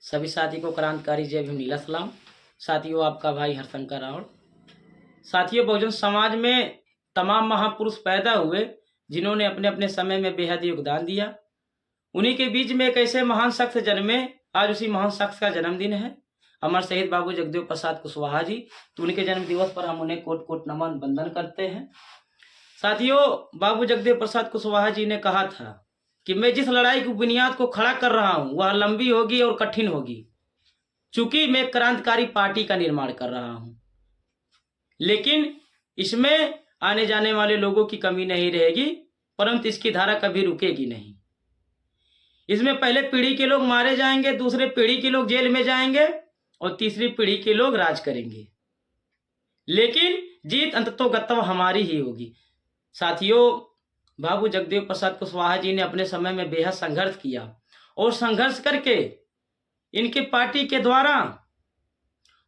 सभी साथी को क्रांतिकारी जय भीम नीला सलाम। साथियों, आपका भाई हरशंकर रावण। साथियों, बहुजन समाज में तमाम महापुरुष पैदा हुए जिन्होंने अपने अपने समय में बेहद योगदान दिया। उन्हीं के बीच में एक ऐसे महान शख्स जन्मे, आज उसी महान शख्स का जन्मदिन है, अमर शहीद बाबू जगदेव प्रसाद कुशवाहा जी। तो उनके जन्म दिवस पर हम उन्हें कोट कोट नमन वंदन करते हैं। साथियों, बाबू जगदेव प्रसाद कुशवाहा जी ने कहा था कि मैं जिस लड़ाई की बुनियाद को खड़ा कर रहा हूं वह लंबी होगी और कठिन होगी, चूंकि मैं क्रांतिकारी पार्टी का निर्माण कर रहा हूं। लेकिन इसमें आने जाने वाले लोगों की कमी नहीं रहेगी, परंतु इसकी धारा कभी रुकेगी नहीं। इसमें पहले पीढ़ी के लोग मारे जाएंगे, दूसरे पीढ़ी के लोग जेल में जाएंगे और तीसरी पीढ़ी के लोग राज करेंगे, लेकिन जीत अंततोगत्वा हमारी ही होगी। साथियों, बाबू जगदेव प्रसाद कुशवाहा जी ने अपने समय में बेहद संघर्ष किया और संघर्ष करके इनके पार्टी के द्वारा,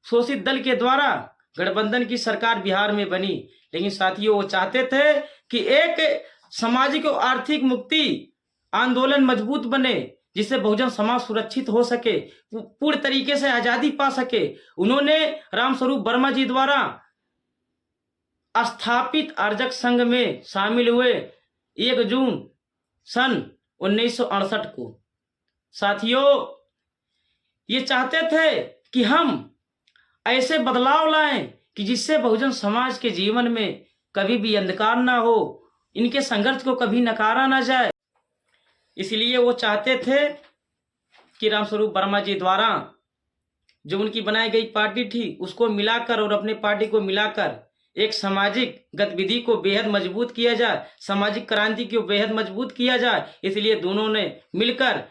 शोषित दल के द्वारा गठबंधन की सरकार बिहार में बनी। लेकिन साथियों, वो चाहते थे कि एक सामाजिक और आर्थिक मुक्ति आंदोलन मजबूत बने, जिससे बहुजन समाज सुरक्षित हो सके, पूर्ण तरीके से आजादी पा सके। उन्होंने रामस्वरूप वर्मा जी द्वारा स्थापित आर्जक संघ में शामिल हुए 1 जून सन 1968 को। साथियों, ये चाहते थे कि हम ऐसे बदलाव लाएं कि जिससे बहुजन समाज के जीवन में कभी भी अंधकार ना हो, इनके संघर्ष को कभी नकारा ना जाए। इसलिए वो चाहते थे कि रामस्वरूप वर्मा जी द्वारा जो उनकी बनाई गई पार्टी थी उसको मिलाकर और अपने पार्टी को मिलाकर एक सामाजिक गतिविधि को बेहद मजबूत किया जाए, सामाजिक क्रांति को बेहद मजबूत किया जाए। इसलिए दोनों ने मिलकर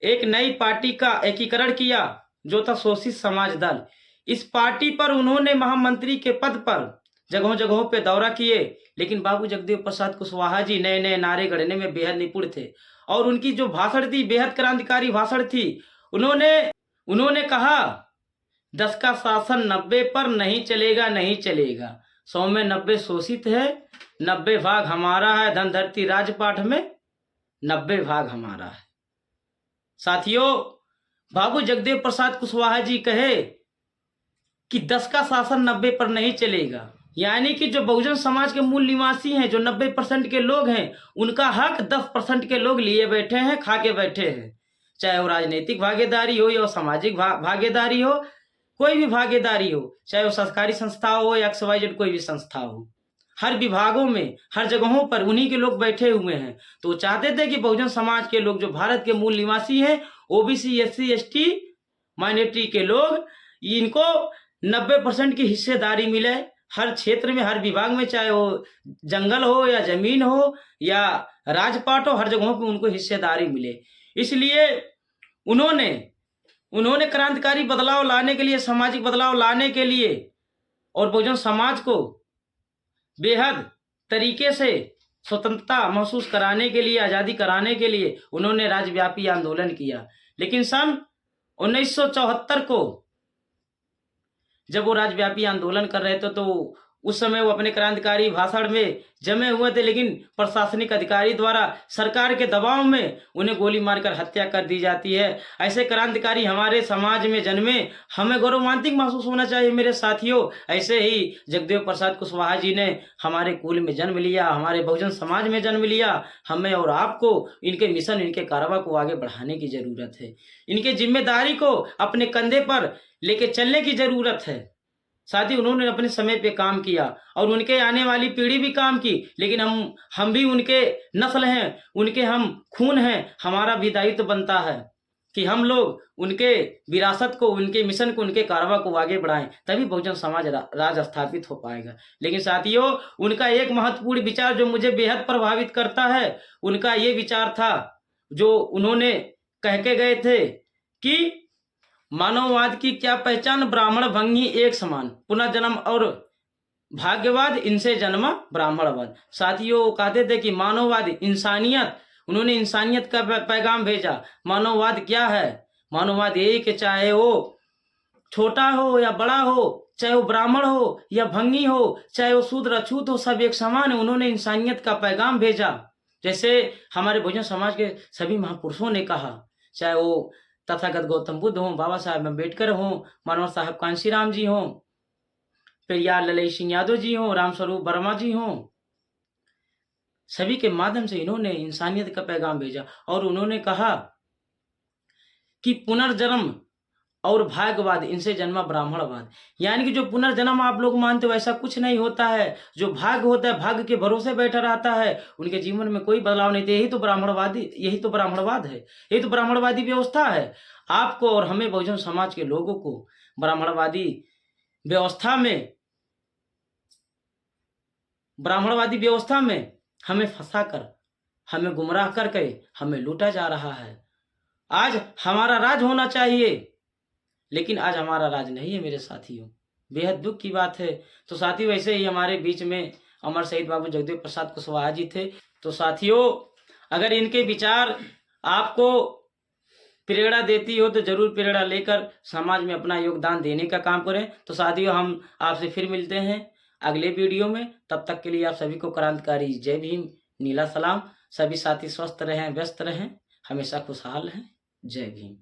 एक नई पार्टी का एकीकरण किया, जो था शोषित समाज दल। इस पार्टी पर उन्होंने महामंत्री के पद पर जगहों जगहों पे दौरा किए, लेकिन बाबू जगदेव प्रसाद कुशवाहा जी नए नए नारे गढ़ने में बेहद निपुण थे और उनकी जो भाषण थी बेहद क्रांतिकारी भाषण थी। उन्होंने कहा, 10 का शासन 90 पर नहीं चलेगा, नहीं चलेगा। 100 में 90 शोषित है, 90 भाग हमारा है। धन धरती राजपाट में 90 भाग हमारा है। साथियों, बाबू जगदेव प्रसाद कुशवाहा जी कहे कि 10 का शासन 90 पर नहीं चलेगा, यानी कि जो बहुजन समाज के मूल निवासी हैं, जो 90% के लोग हैं, उनका हक 10% के लोग लिए बैठे हैं, खा के बैठे हैं। चाहे वो राजनीतिक भागीदारी हो या सामाजिक भागीदारी हो, कोई भी भागीदारी हो, चाहे वो सरकारी संस्था हो या XYZ कोई भी संस्था हो, हर विभागों में, हर जगहों पर उन्हीं के लोग बैठे हुए हैं। तो चाहते थे कि बहुजन समाज के लोग, जो भारत के मूल निवासी हैं, OBC SC ST माइनॉरिटी के लोग, इनको 90% की हिस्सेदारी मिले हर क्षेत्र में, हर विभाग में, चाहे वो जंगल हो या जमीन हो या राजपाट हो, हर जगहों पे उनको हिस्सेदारी मिले। इसलिए उन्होंने क्रांतिकारी बदलाव लाने के लिए, सामाजिक बदलाव लाने के लिए और बहुजन समाज को बेहद तरीके से स्वतंत्रता महसूस कराने के लिए, आज़ादी कराने के लिए उन्होंने राज्यव्यापी आंदोलन किया। लेकिन सन 1974 को जब वो राज्यव्यापी आंदोलन कर रहे थे, तो उस समय वो अपने क्रांतिकारी भाषण में जमे हुए थे, लेकिन प्रशासनिक अधिकारी द्वारा सरकार के दबाव में उन्हें गोली मारकर हत्या कर दी जाती है। ऐसे क्रांतिकारी हमारे समाज में जन्मे, हमें गौरवान्वित महसूस होना चाहिए मेरे साथियों। ऐसे ही जगदेव प्रसाद कुशवाहा जी ने हमारे कुल में जन्म लिया, हमारे बहुजन समाज में जन्म लिया। हमें और आपको इनके मिशन, इनके कारवा को आगे बढ़ाने की जरूरत है, इनके जिम्मेदारी को अपने कंधे पर लेके चलने की जरूरत है। साथ ही उन्होंने अपने समय पे काम किया और उनके आने वाली पीढ़ी भी काम की, लेकिन हम भी उनके नस्ल हैं, उनके हम खून हैं। हमारा भी दायित्व बनता है कि हम लोग उनके विरासत को, उनके मिशन को, उनके कारवा को आगे बढ़ाएं, तभी बहुजन समाज राज स्थापित हो पाएगा। लेकिन साथियों, उनका एक महत्वपूर्ण विचार जो मुझे बेहद प्रभावित करता है, उनका ये विचार था जो उन्होंने कह के गए थे कि मानववाद की क्या पहचान, ब्राह्मण भंगी एक समान, पुनर्जन्म और भाग्यवाद, इनसे जन्मा ब्राह्मणवाद। साथियों, कहते थे कि मानववाद, इंसानियत, उन्होंने इंसानियत का पैगाम भेजा। मानववाद क्या है? मानववाद यही कि चाहे वो छोटा हो या बड़ा हो, चाहे वो ब्राह्मण हो या भंगी हो, चाहे वो शूद्र अछूत हो, सब एक समान है। उन्होंने इंसानियत का पैगाम भेजा। जैसे हमारे बहुजन समाज के सभी महापुरुषों ने कहा, चाहे वो तथागत गौतम बुद्ध हों, बाबा साहब अम्बेडकर हों, मनोहर साहब कांशीराम जी हों, पेरियार ललई सिंह यादव जी हों, रामस्वरूप वर्मा जी हों, सभी के माध्यम से इन्होंने इंसानियत का पैगाम भेजा और उन्होंने कहा कि पुनर्जन्म और भाग्यवाद इनसे जन्मा ब्राह्मणवाद। यानी कि जो पुनर्जन्म आप लोग मानते हो ऐसा कुछ नहीं होता है। जो भाग्य होता है, भाग्य के भरोसे बैठा रहता है, उनके जीवन में कोई बदलाव नहीं था। यही तो ब्राह्मणवाद है, यही तो ब्राह्मणवादी व्यवस्था है। आपको और हमें बहुजन समाज के लोगों को ब्राह्मणवादी व्यवस्था में हमें फंसाकर, हमें गुमराह करके हमें लूटा जा रहा है। आज हमारा राज होना चाहिए, लेकिन आज हमारा राज नहीं है मेरे साथियों। बेहद दुख की बात है। तो साथियों, वैसे ही हमारे बीच में अमर शहीद बाबू जगदेव प्रसाद कुशवाहा जी थे। तो साथियों, अगर इनके विचार आपको प्रेरणा देती हो तो जरूर प्रेरणा लेकर समाज में अपना योगदान देने का काम करें। तो साथियों, हम आपसे फिर मिलते हैं अगले वीडियो में। तब तक के लिए आप सभी को क्रांतिकारी जय भीम, नीला सलाम। सभी साथी स्वस्थ रहें, व्यस्त रहें, हमेशा खुशहाल रहें। जय भीम।